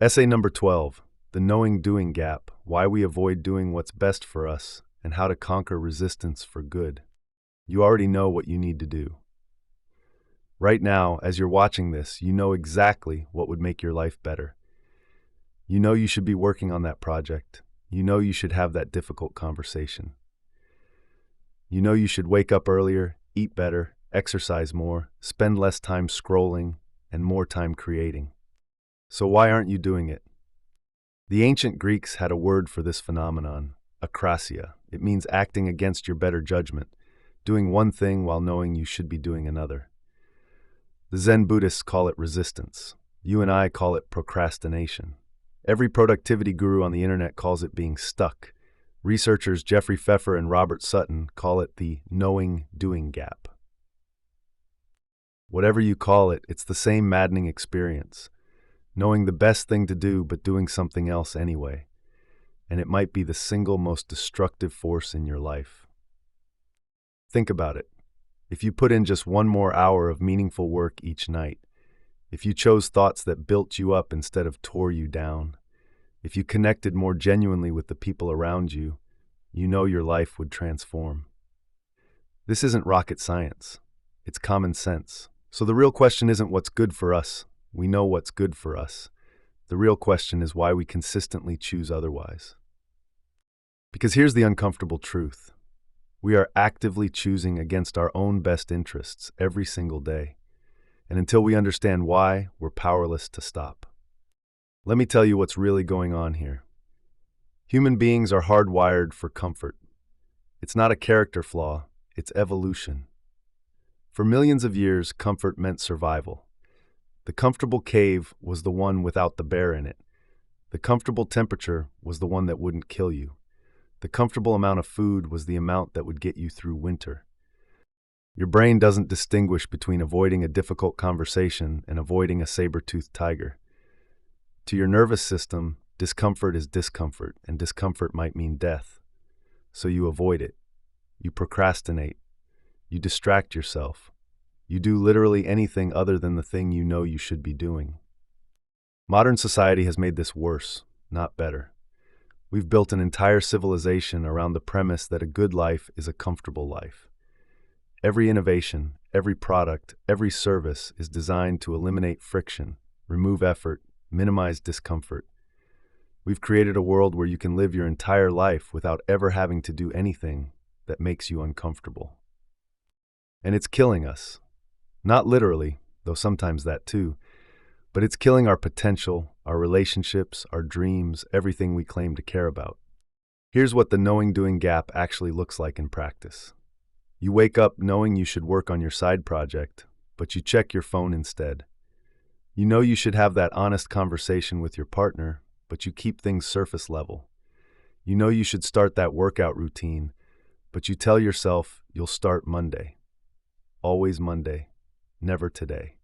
Essay number 12, The Knowing-Doing Gap, Why We Avoid Doing What's Best for Us, and How to Conquer Resistance for Good. You already know what you need to do. Right now, as you're watching this, you know exactly what would make your life better. You know you should be working on that project. You know you should have that difficult conversation. You know you should wake up earlier, eat better, exercise more, spend less time scrolling, and more time creating. So why aren't you doing it? The ancient Greeks had a word for this phenomenon, akrasia. It means acting against your better judgment, doing one thing while knowing you should be doing another. The Zen Buddhists call it resistance. You and I call it procrastination. Every productivity guru on the internet calls it being stuck. Researchers Jeffrey Pfeffer and Robert Sutton call it the knowing-doing gap. Whatever you call it, it's the same maddening experience. Knowing the best thing to do but doing something else anyway. And it might be the single most destructive force in your life. Think about it. If you put in just one more hour of meaningful work each night, if you chose thoughts that built you up instead of tore you down, if you connected more genuinely with the people around you, you know your life would transform. This isn't rocket science. It's common sense. So the real question isn't what's good for us. We know what's good for us. The real question is why we consistently choose otherwise. Because here's the uncomfortable truth. We are actively choosing against our own best interests every single day. And until we understand why, we're powerless to stop. Let me tell you what's really going on here. Human beings are hardwired for comfort. It's not a character flaw, it's evolution. For millions of years, comfort meant survival. The comfortable cave was the one without the bear in it. The comfortable temperature was the one that wouldn't kill you. The comfortable amount of food was the amount that would get you through winter. Your brain doesn't distinguish between avoiding a difficult conversation and avoiding a saber-toothed tiger. To your nervous system, discomfort is discomfort, and discomfort might mean death. So you avoid it. You procrastinate. You distract yourself. You do literally anything other than the thing you know you should be doing. Modern society has made this worse, not better. We've built an entire civilization around the premise that a good life is a comfortable life. Every innovation, every product, every service is designed to eliminate friction, remove effort, minimize discomfort. We've created a world where you can live your entire life without ever having to do anything that makes you uncomfortable. And it's killing us. Not literally, though sometimes that too, but it's killing our potential, our relationships, our dreams, everything we claim to care about. Here's what the knowing-doing gap actually looks like in practice. You wake up knowing you should work on your side project, but you check your phone instead. You know you should have that honest conversation with your partner, but you keep things surface level. You know you should start that workout routine, but you tell yourself you'll start Monday. Always Monday, never today.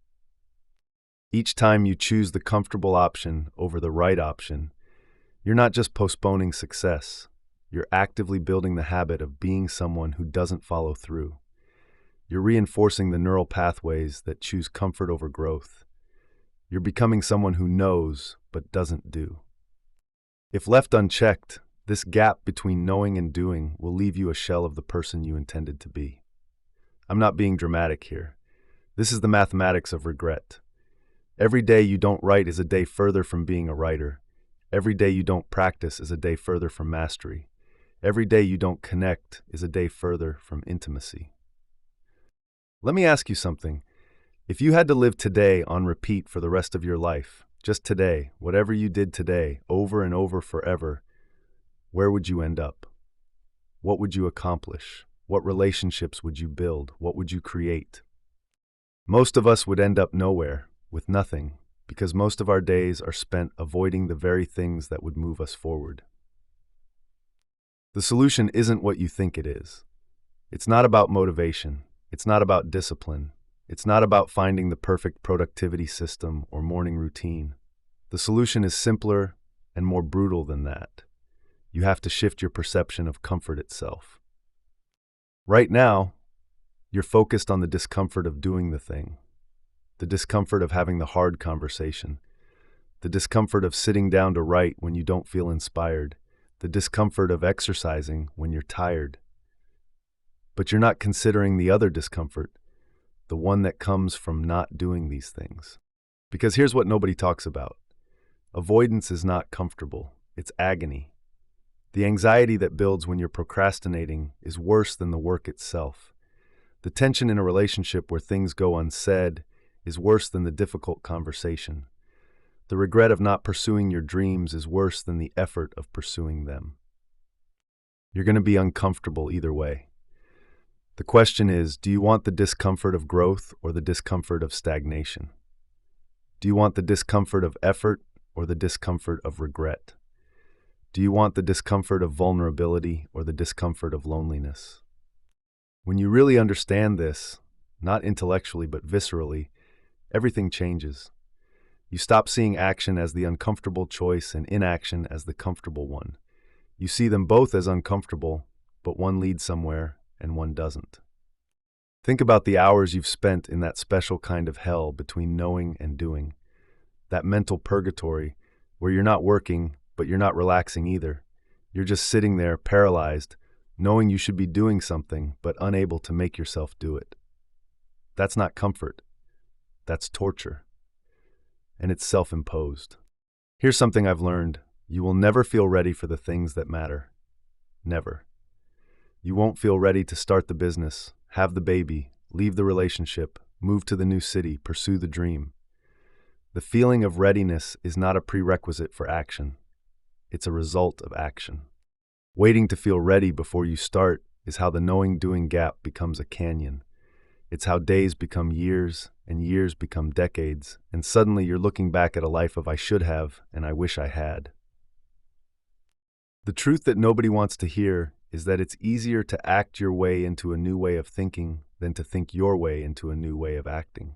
Each time you choose the comfortable option over the right option, you're not just postponing success, you're actively building the habit of being someone who doesn't follow through. You're reinforcing the neural pathways that choose comfort over growth. You're becoming someone who knows but doesn't do. If left unchecked, this gap between knowing and doing will leave you a shell of the person you intended to be. I'm not being dramatic here. This is the mathematics of regret. Every day you don't write is a day further from being a writer. Every day you don't practice is a day further from mastery. Every day you don't connect is a day further from intimacy. Let me ask you something. If you had to live today on repeat for the rest of your life, just today, whatever you did today, over and over forever, where would you end up? What would you accomplish? What relationships would you build? What would you create? Most of us would end up nowhere, with nothing, because most of our days are spent avoiding the very things that would move us forward. The solution isn't what you think it is. It's not about motivation. It's not about discipline. It's not about finding the perfect productivity system or morning routine. The solution is simpler and more brutal than that. You have to shift your perception of comfort itself. Right now, you're focused on the discomfort of doing the thing, the discomfort of having the hard conversation, the discomfort of sitting down to write when you don't feel inspired, the discomfort of exercising when you're tired. But you're not considering the other discomfort, the one that comes from not doing these things. Because here's what nobody talks about. Avoidance is not comfortable, it's agony. The anxiety that builds when you're procrastinating is worse than the work itself. The tension in a relationship where things go unsaid is worse than the difficult conversation. The regret of not pursuing your dreams is worse than the effort of pursuing them. You're going to be uncomfortable either way. The question is, do you want the discomfort of growth or the discomfort of stagnation? Do you want the discomfort of effort or the discomfort of regret? Do you want the discomfort of vulnerability or the discomfort of loneliness? When you really understand this, not intellectually but viscerally, everything changes. You stop seeing action as the uncomfortable choice and inaction as the comfortable one. You see them both as uncomfortable, but one leads somewhere and one doesn't. Think about the hours you've spent in that special kind of hell between knowing and doing. That mental purgatory where you're not working, but you're not relaxing either. You're just sitting there paralyzed, knowing you should be doing something, but unable to make yourself do it. That's not comfort. That's torture. And it's self-imposed. Here's something I've learned. You will never feel ready for the things that matter. Never. You won't feel ready to start the business, have the baby, leave the relationship, move to the new city, pursue the dream. The feeling of readiness is not a prerequisite for action. It's a result of action. Waiting to feel ready before you start is how the knowing-doing gap becomes a canyon. It's how days become years and years become decades, and suddenly you're looking back at a life of I should have and I wish I had. The truth that nobody wants to hear is that it's easier to act your way into a new way of thinking than to think your way into a new way of acting.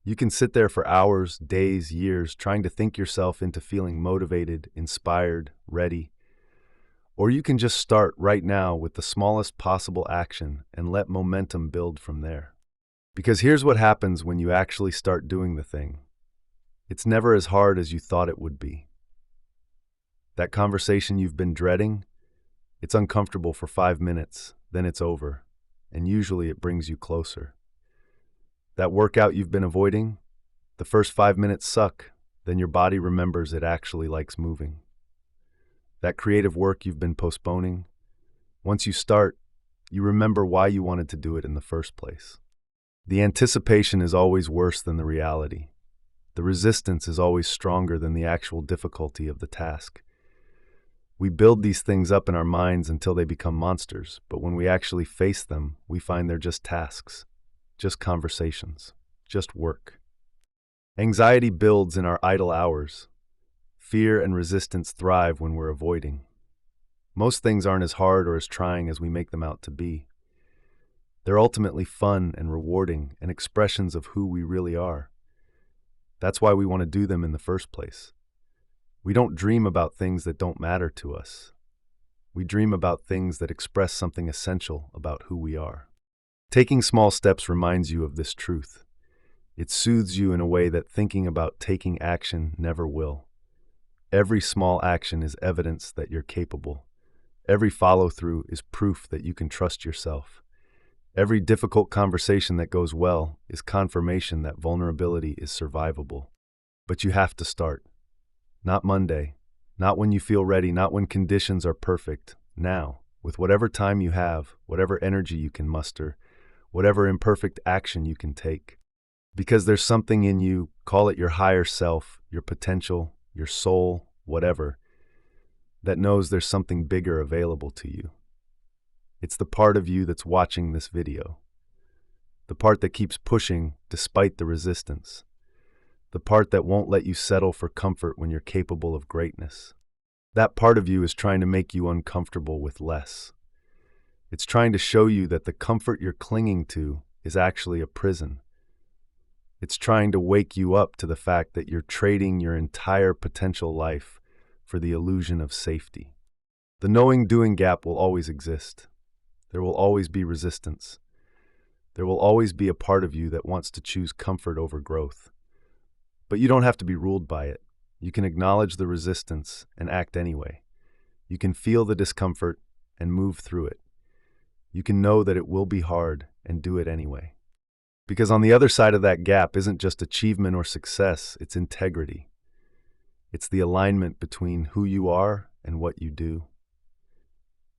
You can sit there for hours, days, years, trying to think yourself into feeling motivated, inspired, ready. Or you can just start right now with the smallest possible action and let momentum build from there. Because here's what happens when you actually start doing the thing. It's never as hard as you thought it would be. That conversation you've been dreading, it's uncomfortable for 5 minutes, then it's over, and usually it brings you closer. That workout you've been avoiding, the first 5 minutes suck, then your body remembers it actually likes moving. That creative work you've been postponing, once you start, you remember why you wanted to do it in the first place. The anticipation is always worse than the reality. The resistance is always stronger than the actual difficulty of the task. We build these things up in our minds until they become monsters, but when we actually face them, we find they're just tasks, just conversations, just work. Anxiety builds in our idle hours. Fear and resistance thrive when we're avoiding. Most things aren't as hard or as trying as we make them out to be. They're ultimately fun and rewarding and expressions of who we really are. That's why we want to do them in the first place. We don't dream about things that don't matter to us. We dream about things that express something essential about who we are. Taking small steps reminds you of this truth. It soothes you in a way that thinking about taking action never will. Every small action is evidence that you're capable. Every follow-through is proof that you can trust yourself. Every difficult conversation that goes well is confirmation that vulnerability is survivable. But you have to start. Not Monday, not when you feel ready, not when conditions are perfect. Now, with whatever time you have, whatever energy you can muster, whatever imperfect action you can take. Because there's something in you, call it your higher self, your potential, your soul, whatever, that knows there's something bigger available to you. It's the part of you that's watching this video. The part that keeps pushing despite the resistance. The part that won't let you settle for comfort when you're capable of greatness. That part of you is trying to make you uncomfortable with less. It's trying to show you that the comfort you're clinging to is actually a prison. It's trying to wake you up to the fact that you're trading your entire potential life for the illusion of safety. The knowing-doing gap will always exist. There will always be resistance. There will always be a part of you that wants to choose comfort over growth. But you don't have to be ruled by it. You can acknowledge the resistance and act anyway. You can feel the discomfort and move through it. You can know that it will be hard and do it anyway. Because on the other side of that gap isn't just achievement or success, it's integrity. It's the alignment between who you are and what you do.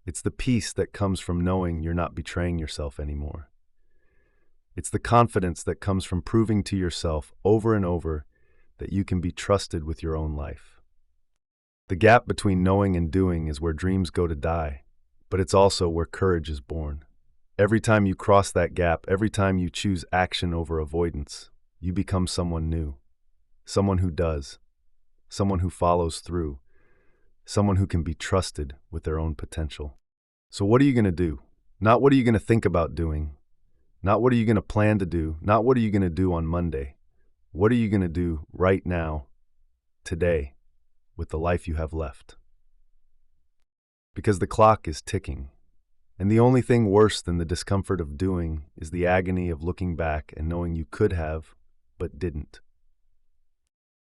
It's the peace that comes from knowing you're not betraying yourself anymore. It's the confidence that comes from proving to yourself over and over that you can be trusted with your own life. The gap between knowing and doing is where dreams go to die, but it's also where courage is born. Every time you cross that gap, every time you choose action over avoidance, you become someone new, someone who does, someone who follows through, someone who can be trusted with their own potential. So what are you going to do? Not what are you going to think about doing, not what are you going to plan to do, not what are you going to do on Monday. What are you going to do right now, today, with the life you have left? Because the clock is ticking, and the only thing worse than the discomfort of doing is the agony of looking back and knowing you could have, but didn't.